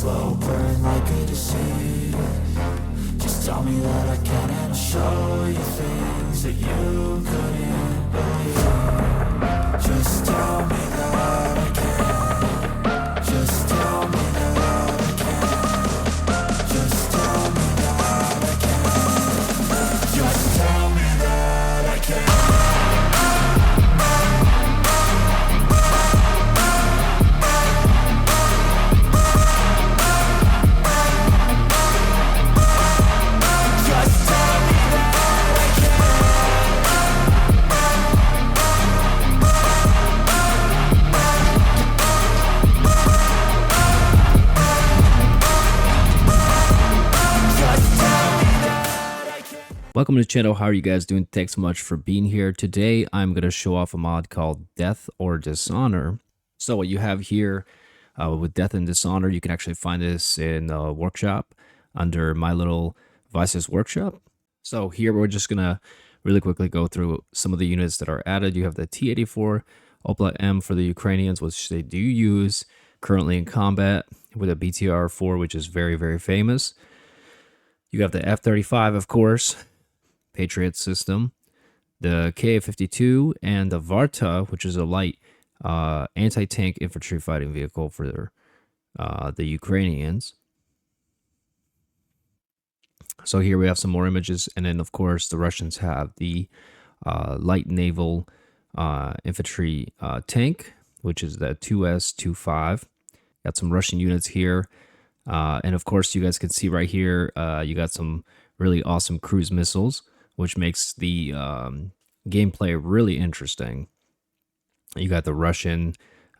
slow burn like a disease. Just tell me that I can and I'll show you things that you couldn't believe. Just tell me that I can. Just tell me that I can. Just tell me that I can. Just tell me that I can. Welcome to the channel. How are you guys doing? Thanks so much for being here. Today I'm going to show off a mod called Death or Dishonor. So what you have here with Death and Dishonor, you can actually find this in the workshop under My Little Vices Workshop. So here we're just going to really quickly go through some of the units that are added. You have the T-84 Opla M for the Ukrainians, which they do use currently in combat with a BTR-4, which is very, very famous. You have the F-35, of course, Patriot system, the Ka-52, and the Varta, which is a light anti-tank infantry fighting vehicle for the Ukrainians. So here we have some more images, and then of course the Russians have the light naval infantry tank, which is the 2S-25. Got some Russian units here, and of course you guys can see right here you got some really awesome cruise missiles, which makes the gameplay really interesting. You got the Russian,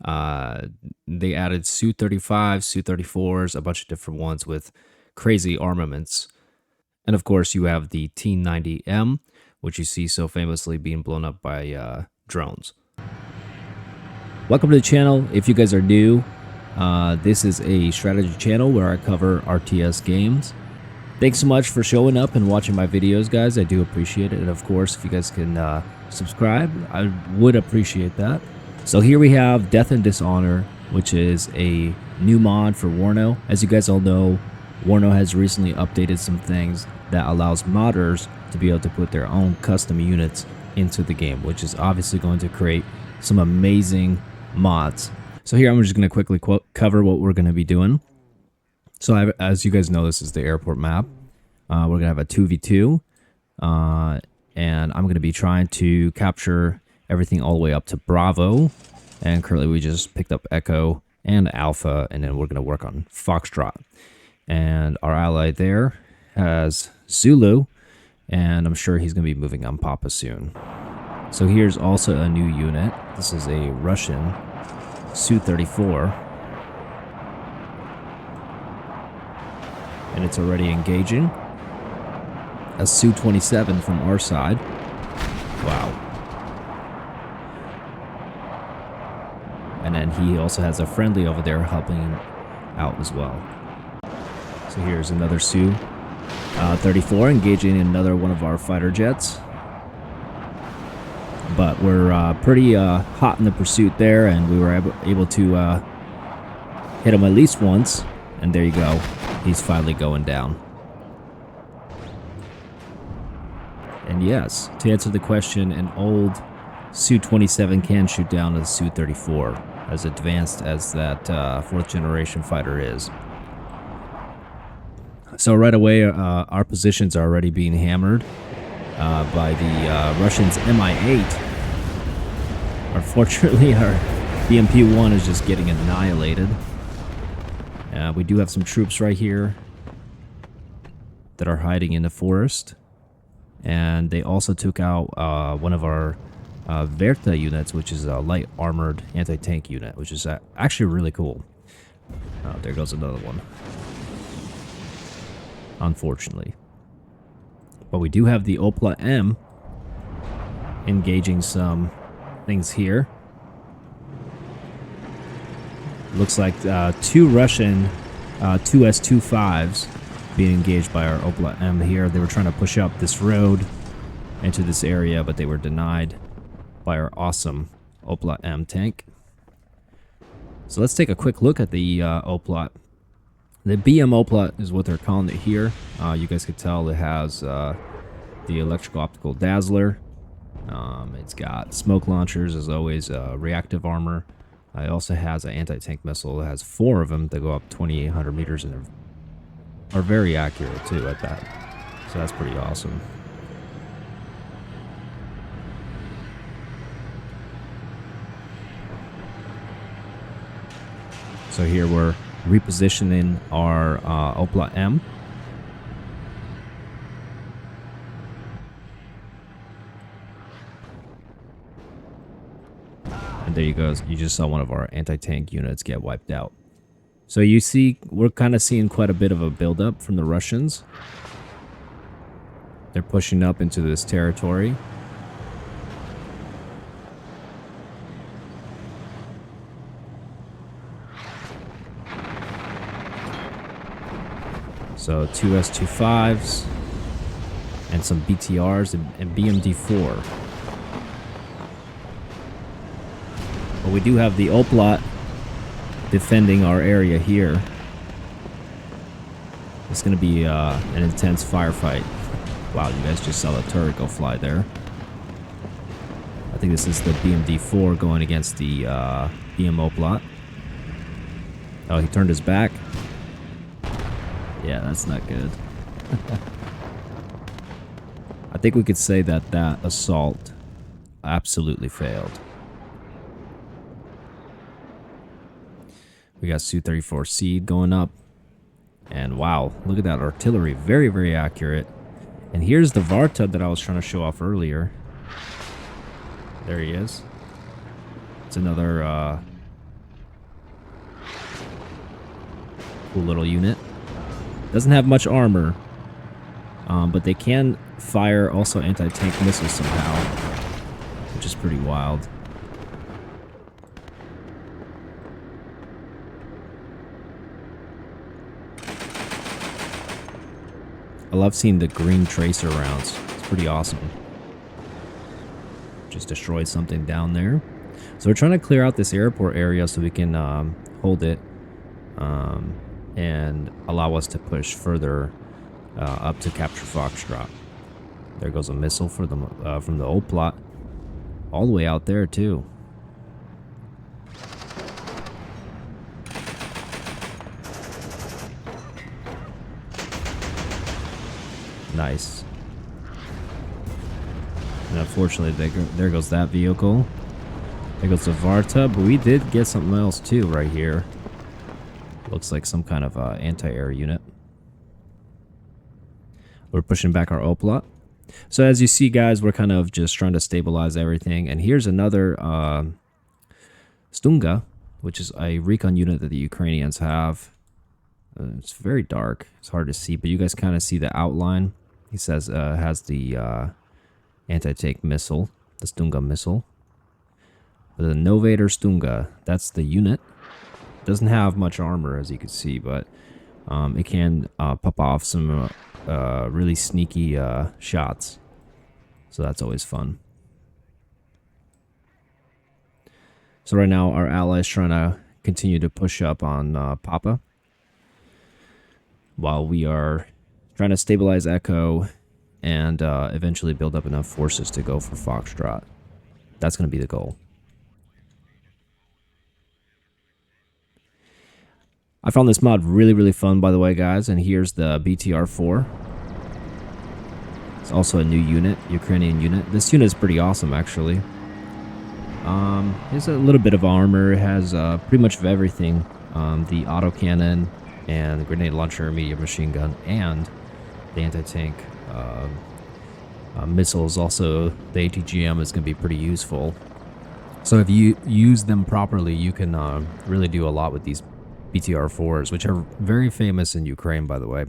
they added Su-35, Su-34s, a bunch of different ones with crazy armaments. And of course you have the T-90M, which you see so famously being blown up by drones. Welcome to the channel. If you guys are new, this is a strategy channel where I cover RTS games. Thanks so much for showing up and watching my videos, guys. I do appreciate it. And of course, if you guys can subscribe, I would appreciate that. So here we have Death and Dishonor, which is a new mod for WARNO. As you guys all know, WARNO has recently updated some things that allows modders to be able to put their own custom units into the game, which is obviously going to create some amazing mods. So here I'm just going to quickly cover what we're going to be doing. So as you guys know, this is the airport map. We're going to have a 2v2, and I'm going to be trying to capture everything all the way up to Bravo. And currently we just picked up Echo and Alpha, and then we're going to work on Foxtrot. And our ally there has Zulu, and I'm sure he's going to be moving on Papa soon. So here's also a new unit. This is a Russian Su-34. And it's already engaging. A Su-27 from our side. Wow. And then he also has a friendly over there helping him out as well. So here's another Su-34 engaging in another one of our fighter jets. But we're pretty hot in the pursuit there, and we were able to hit him at least once. And there you go. He's finally going down. And yes, to answer the question, an old Su-27 can shoot down a Su-34, as advanced as that fourth generation fighter is. So right away, our positions are already being hammered by the Russians' Mi-8. Unfortunately, our BMP-1 is just getting annihilated. We do have some troops right here that are hiding in the forest. And they also took out one of our Verta units, which is a light armored anti-tank unit, which is actually really cool. Oh, there goes another one. Unfortunately. But we do have the Opla M engaging some things here. Looks like two Russian 2S-25s being engaged by our Opla M here. They were trying to push up this road into this area, but they were denied by our awesome Opla M tank. So let's take a quick look at the Opla The BMO plot is what they're calling it here. You guys could tell it has the electrical optical dazzler. It's got smoke launchers, as always, reactive armor. It also has an anti-tank missile. It has 4 of them that go up 2,800 meters and are very accurate too at that. So that's pretty awesome. So here we're repositioning our Opla M. And there you go. You just saw one of our anti-tank units get wiped out. So you see, we're kind of seeing quite a bit of a buildup from the Russians. They're pushing up into this territory. So 2 S-25s and some BTRs and BMD-4. But we do have the Oplot defending our area here. It's going to be an intense firefight. Wow, you guys just saw the turret go fly there. I think this is the BMD-4 going against the BM Oplot. Oh, he turned his back. Yeah, that's not good. I think we could say that that assault absolutely failed. We got Su-34 Seed going up. And wow, look at that artillery. Very, very accurate. And here's the Varta that I was trying to show off earlier. There he is. It's another cool little unit. Doesn't have much armor, but they can fire also anti-tank missiles somehow, which is pretty wild. I love seeing the green tracer rounds. It's pretty awesome. Just destroyed something down there. So we're trying to clear out this airport area so we can hold it and allow us to push further up to capture Foxtrot. There goes a missile for the from the old plot, all the way out there too. Nice. And unfortunately, there goes that vehicle. There goes the Varta, but we did get something else too right here. Looks like some kind of anti-air unit. We're pushing back our Oplot. So as you see, guys, we're kind of just trying to stabilize everything. And here's another Stunga, which is a recon unit that the Ukrainians have. It's very dark. It's hard to see, but you guys kind of see the outline. He says has the anti-tank missile, the Stunga missile. The Novator Stunga, that's the unit. Doesn't have much armor, as you can see, but it can pop off some really sneaky shots. So that's always fun. So right now, our ally is trying to continue to push up on Papa, while we are trying to stabilize Echo and eventually build up enough forces to go for Foxtrot. That's going to be the goal. I found this mod really, really fun, by the way, guys. And here's the BTR-4. It's also a new unit, Ukrainian unit. This unit is pretty awesome, actually. It has a little bit of armor. It has pretty much of everything. The autocannon and the grenade launcher, medium machine gun, and the anti-tank missiles. Also, the ATGM is going to be pretty useful. So if you use them properly, you can really do a lot with these BTR-4s, which are very famous in Ukraine, by the way.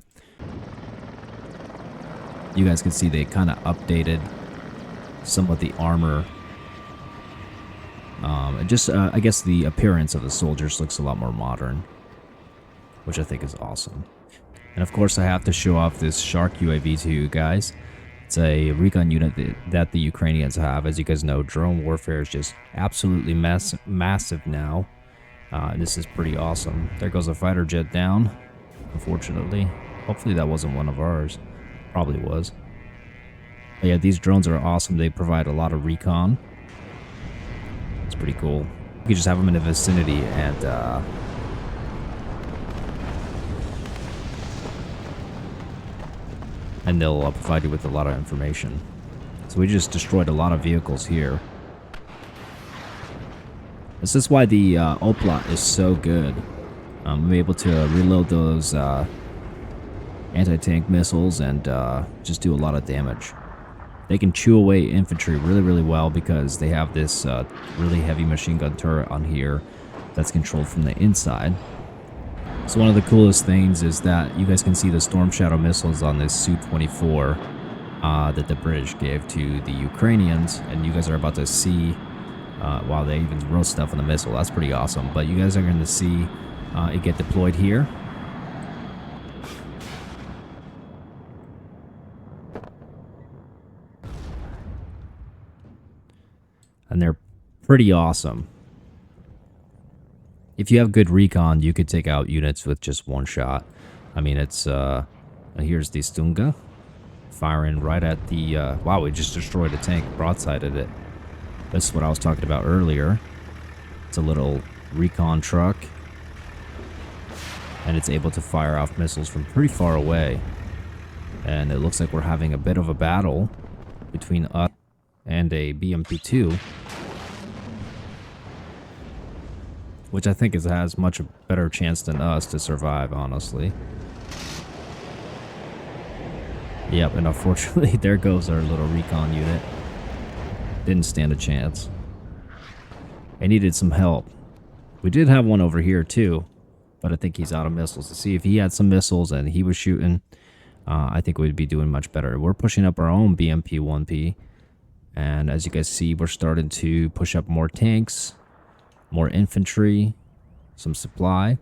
You guys can see they kind of updated some of the armor. And just, I guess the appearance of the soldiers looks a lot more modern, which I think is awesome. And of course, I have to show off this Shark UAV to you guys. It's a recon unit that the Ukrainians have. As you guys know, drone warfare is just absolutely massive now. This is pretty awesome. There goes a fighter jet down. unfortunately. Hopefully that wasn't one of ours. Probably was. But yeah, these drones are awesome. They provide a lot of recon. It's pretty cool. You can just have them in the vicinity and they'll provide you with a lot of information. So we just destroyed a lot of vehicles here. This is why the Opla is so good. I'm able to reload those anti-tank missiles and just do a lot of damage. They can chew away infantry really, really well because they have this really heavy machine gun turret on here that's controlled from the inside. So one of the coolest things is that you guys can see the Storm Shadow missiles on this Su-24 that the British gave to the Ukrainians, and you guys are about to see, wow, they even wrote stuff on the missile. That's pretty awesome. But you guys are going to see it get deployed here. And they're pretty awesome. If you have good recon, you could take out units with just one shot. I mean, it's, here's the Stunga. Firing right at the, wow, we just destroyed a tank, broadsided it. This is what I was talking about earlier. It's a little recon truck. And it's able to fire off missiles from pretty far away. And it looks like we're having a bit of a battle between us and a BMP-2. Which I think has much better chance than us to survive, honestly. Yep, and unfortunately, there goes our little recon unit. Didn't stand a chance. I needed some help. We did have one over here, too. But I think he's out of missiles. To see if he had some missiles and he was shooting, I think we'd be doing much better. We're pushing up our own BMP-1P. And as you guys see, we're starting to push up more tanks. More infantry, some supply.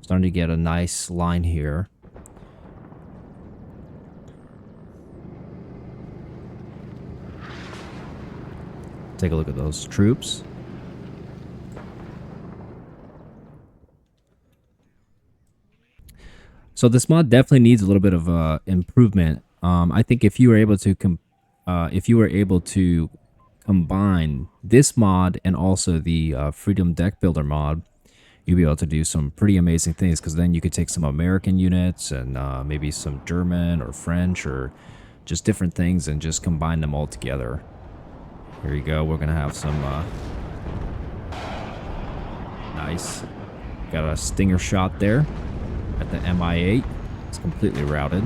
Starting to get a nice line here. Take a look at those troops. So this mod definitely needs a little bit of improvement. I think if you were able to combine this mod and also the Freedom Deck Builder mod, you'll be able to do some pretty amazing things, because then you could take some American units and maybe some German or French or just different things and just combine them all together. Here you go. We're going to have some nice. Got a Stinger shot there at the MI8. It's completely routed.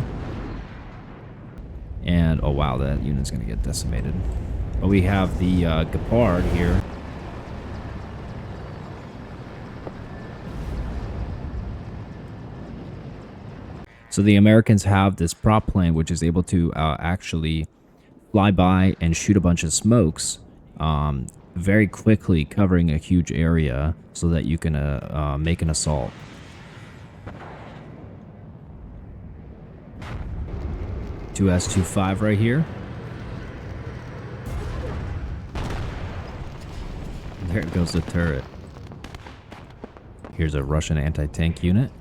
And, oh wow, that unit's going to get decimated. But we have the Gepard here. So the Americans have this prop plane which is able to actually fly by and shoot a bunch of smokes very quickly, covering a huge area so that you can make an assault. S-25 right here. There goes the turret. Here's a Russian anti-tank unit.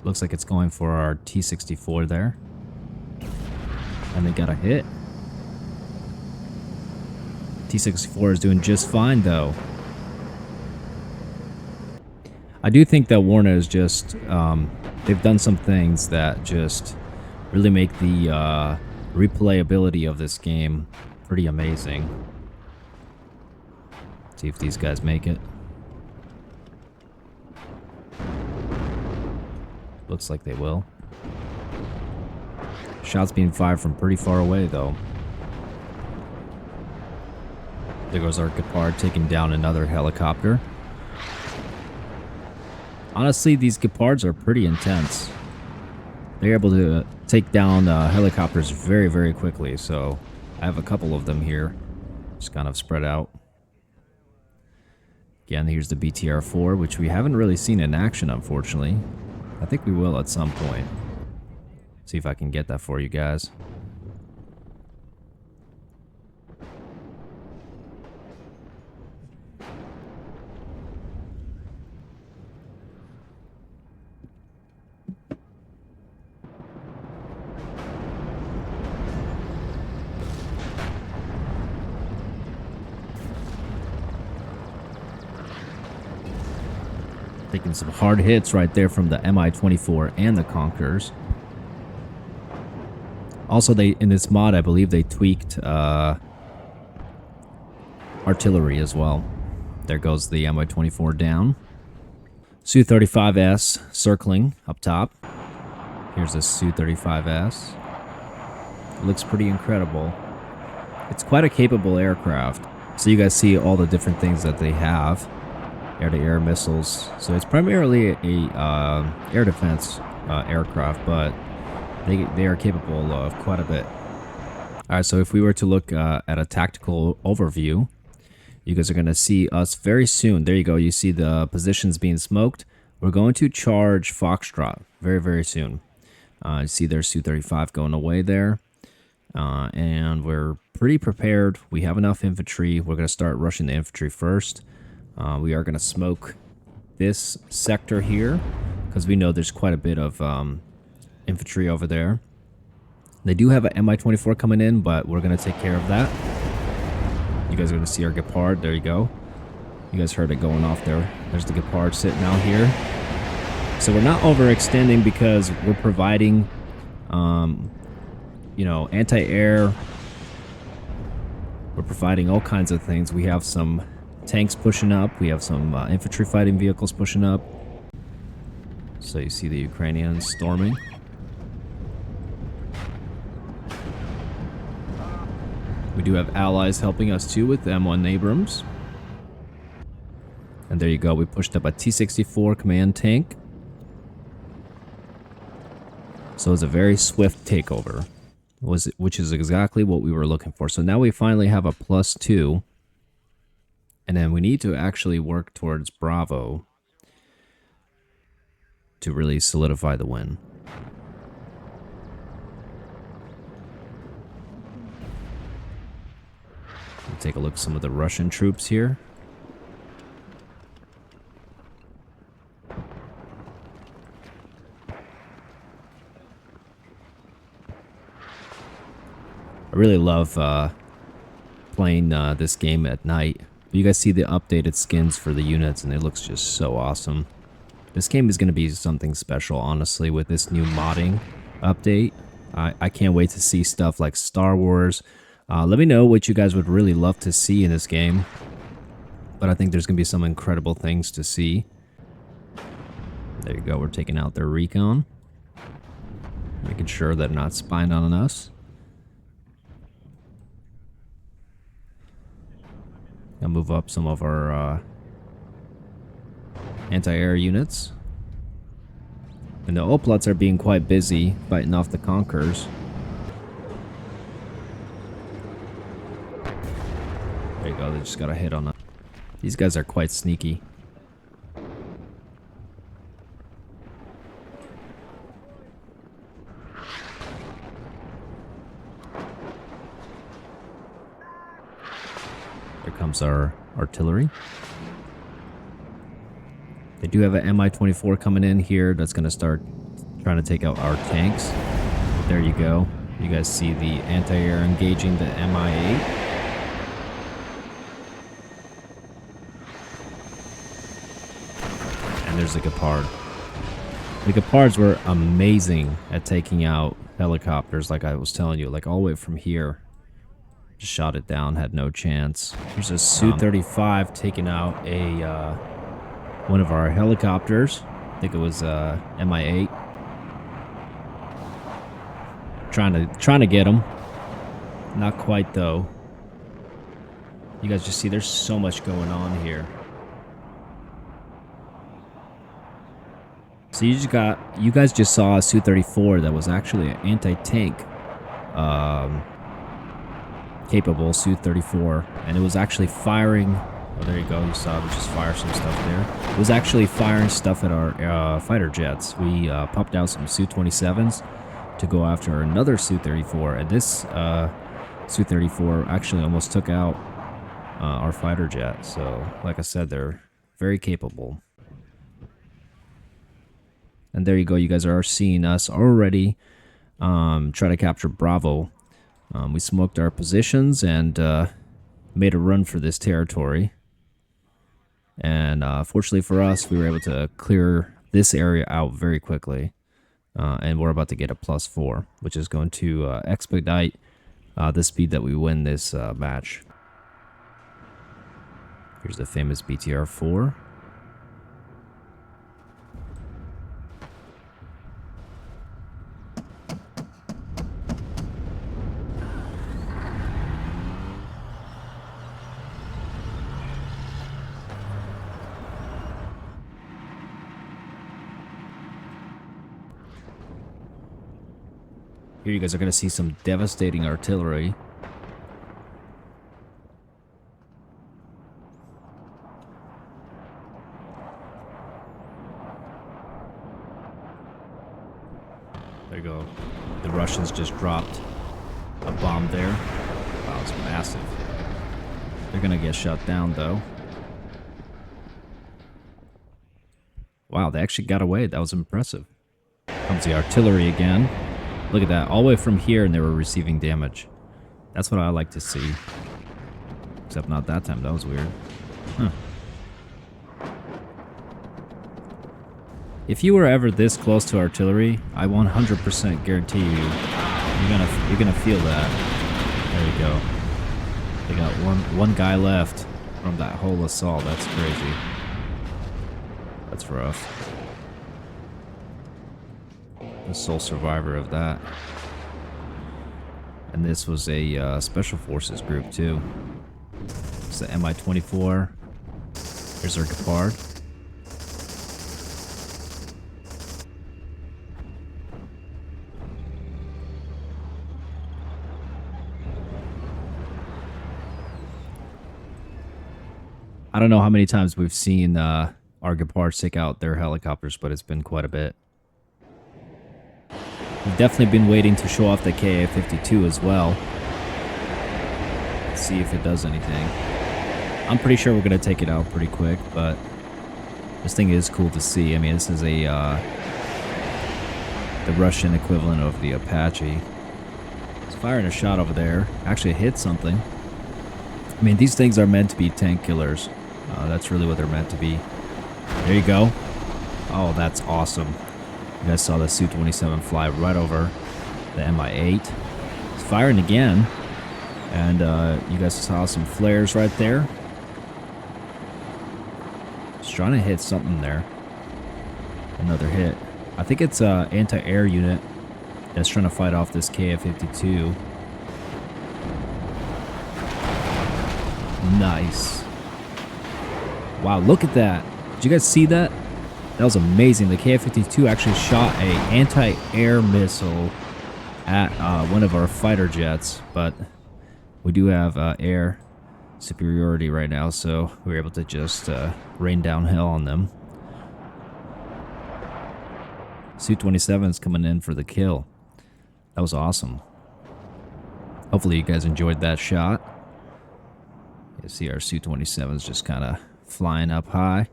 Looks like it's going for our T-64 there. And they got a hit. T-64 is doing just fine, though. I do think that WARNO is just, they've done some things that just really make the replayability of this game pretty amazing. Let's see if these guys make it. Looks like they will. Shots being fired from pretty far away, though. There goes our Gepard taking down another helicopter. Honestly, these Gepards are pretty intense. They're able to take down helicopters very, very quickly. So I have a couple of them here. Just kind of spread out. Again, here's the BTR-4, which we haven't really seen in action, unfortunately. I think we will at some point. See if I can get that for you guys. Taking some hard hits right there from the Mi-24 and the Conquerors. Also, in this mod, I believe they tweaked artillery as well. There goes the Mi-24 down. Su-35S circling up top. Here's the Su-35S. Looks pretty incredible. It's quite a capable aircraft. So you guys see all the different things that they have. Air-to-air missiles. So it's primarily a air defense aircraft, but they are capable of quite a bit. All right, so if we were to look at a tactical overview, you guys are going to see us very soon. There you go. You see the positions being smoked. We're going to charge Foxtrot very, very soon. You see there's Su-35 going away there. And we're pretty prepared. We have enough infantry. We're going to start rushing the infantry first. We are going to smoke this sector here because we know there's quite a bit of infantry over there. They do have an Mi-24 coming in, but we're going to take care of that. You guys are going to see our Gepard. There you go. You guys heard it going off there. There's the Gepard sitting out here. So we're not overextending because we're providing, you know, anti-air. We're providing all kinds of things. We have some tanks pushing up. We have some infantry fighting vehicles pushing up. So you see the Ukrainians storming. We do have allies helping us too with M1 Abrams. And there you go. We pushed up a T-64 command tank. So it's a very swift takeover, which is exactly what we were looking for. So now we finally have a +2. And then we need to actually work towards Bravo to really solidify the win. We'll take a look at some of the Russian troops here. I really love playing this game at night. You guys see the updated skins for the units, and it looks just so awesome. This game is going to be something special, honestly, with this new modding update. I can't wait to see stuff like Star Wars. Let me know what you guys would really love to see in this game. But I think there's going to be some incredible things to see. There you go. We're taking out their recon. Making sure they're not spying on us. I'll move up some of our anti-air units. And the Oplots are being quite busy fighting off the Conquerors. There you go, they just got a hit on that. These guys are quite sneaky. Here comes our artillery. They do have an Mi-24 coming in here that's going to start trying to take out our tanks. There you go. You guys see the anti-air engaging the Mi-8. And there's the Gepard. The Gepards were amazing at taking out helicopters, like I was telling you, like all the way from here. Just shot it down, had no chance. Here's a Su-35 taking out a one of our helicopters. I think it was Mi-8. Trying to get him. Not quite though. You guys just see there's so much going on here. So you guys just saw a Su-34 that was actually an anti-tank capable Su-34, and it was actually firing. Oh, there you go. You saw it just fire some stuff there. It was actually firing stuff at our fighter jets. We popped out some Su-27s to go after another Su-34, and this Su-34 actually almost took out our fighter jet. So, like I said, they're very capable. And there you go. You guys are seeing us already try to capture Bravo. We smoked our positions and made a run for this territory. And fortunately for us, we were able to clear this area out very quickly. And we're about to get a +4, which is going to expedite the speed that we win this match. Here's the famous BTR-4. Here you guys are going to see some devastating artillery. There you go. The Russians just dropped a bomb there. Wow, it's massive. They're going to get shut down, though. Wow, they actually got away. That was impressive. Comes the artillery again. Look at that. All the way from here, and they were receiving damage. That's what I like to see. Except not that time. That was weird. Huh. If you were ever this close to artillery, I 100% guarantee you're gonna feel that. There you go. They got one guy left from that whole assault. That's crazy. That's rough. The sole survivor of that. And this was a special forces group too. It's the Mi-24. Here's our Gepard. I don't know how many times we've seen our Gepards take out their helicopters, but it's been quite a bit. We've definitely been waiting to show off the Ka-52 as well. Let's see if it does anything. I'm pretty sure we're going to take it out pretty quick, but this thing is cool to see. I mean, this is the Russian equivalent of the Apache. It's firing a shot over there. Actually hit something. I mean, these things are meant to be tank killers. That's really what they're meant to be. There you go. Oh, that's awesome. You guys saw the Su-27 fly right over the Mi-8. It's firing again. And you guys saw some flares right there. Just trying to hit something there. Another hit. I think it's an anti-air unit that's trying to fight off this Ka-52. Nice. Wow, look at that. Did you guys see that? That was amazing. The Ka-52 actually shot a anti-air missile at one of our fighter jets, but we do have air superiority right now, so we were able to just rain down hell on them. Su-27 is coming in for the kill. That was awesome. Hopefully you guys enjoyed that shot. You see our Su-27s just kind of flying up high.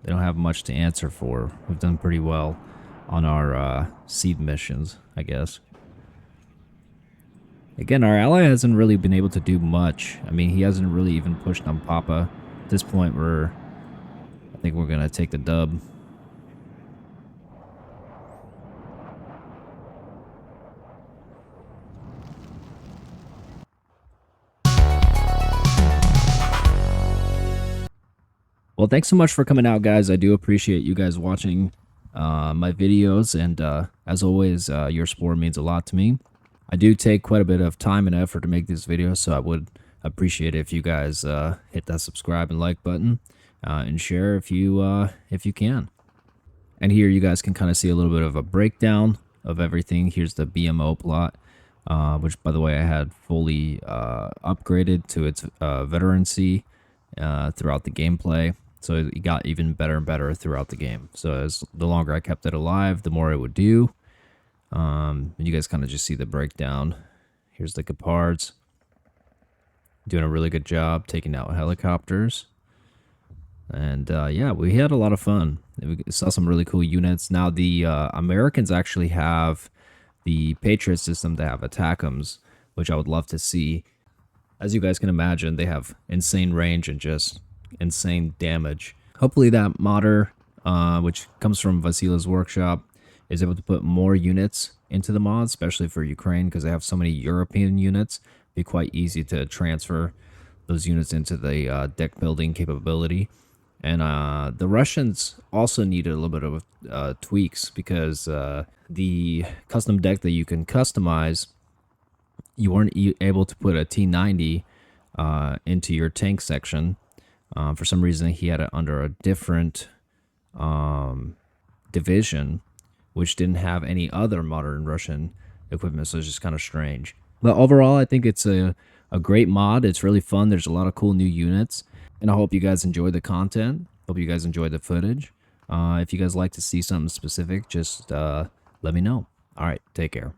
They don't have much to answer for. We've done pretty well on our seed missions, I guess. Again, our ally hasn't really been able to do much. I mean, he hasn't really even pushed on Papa. At this point, I think we're going to take the dub. Well, thanks so much for coming out, guys. I do appreciate you guys watching my videos, and as always, your support means a lot to me. I do take quite a bit of time and effort to make these videos, so I would appreciate it if you guys hit that subscribe and like button, and share if you can. And here you guys can kind of see a little bit of a breakdown of everything. Here's the BMO plot, which, by the way, I had fully upgraded to its veterancy throughout the gameplay. So it got even better and better throughout the game. So the longer I kept it alive, the more it would do. And you guys kind of just see the breakdown. Here's the Gepards. Doing a really good job taking out helicopters. And yeah, we had a lot of fun. We saw some really cool units. Now the Americans actually have the Patriot system. They have ATACMS, which I would love to see. As you guys can imagine, they have insane range and just insane damage. Hopefully that modder, which comes from Vasila's workshop, is able to put more units into the mod, especially for Ukraine, because they have so many European units. It'd be quite easy to transfer those units into the deck building capability. And the Russians also needed a little bit of tweaks, because the custom deck that you can customize, you weren't able to put a T90 into your tank section. For some reason, he had it under a different division, which didn't have any other modern Russian equipment, so it's just kind of strange. But overall, I think it's a great mod. It's really fun. There's a lot of cool new units, and I hope you guys enjoy the content. Hope you guys enjoy the footage. If you guys like to see something specific, just let me know. All right, take care.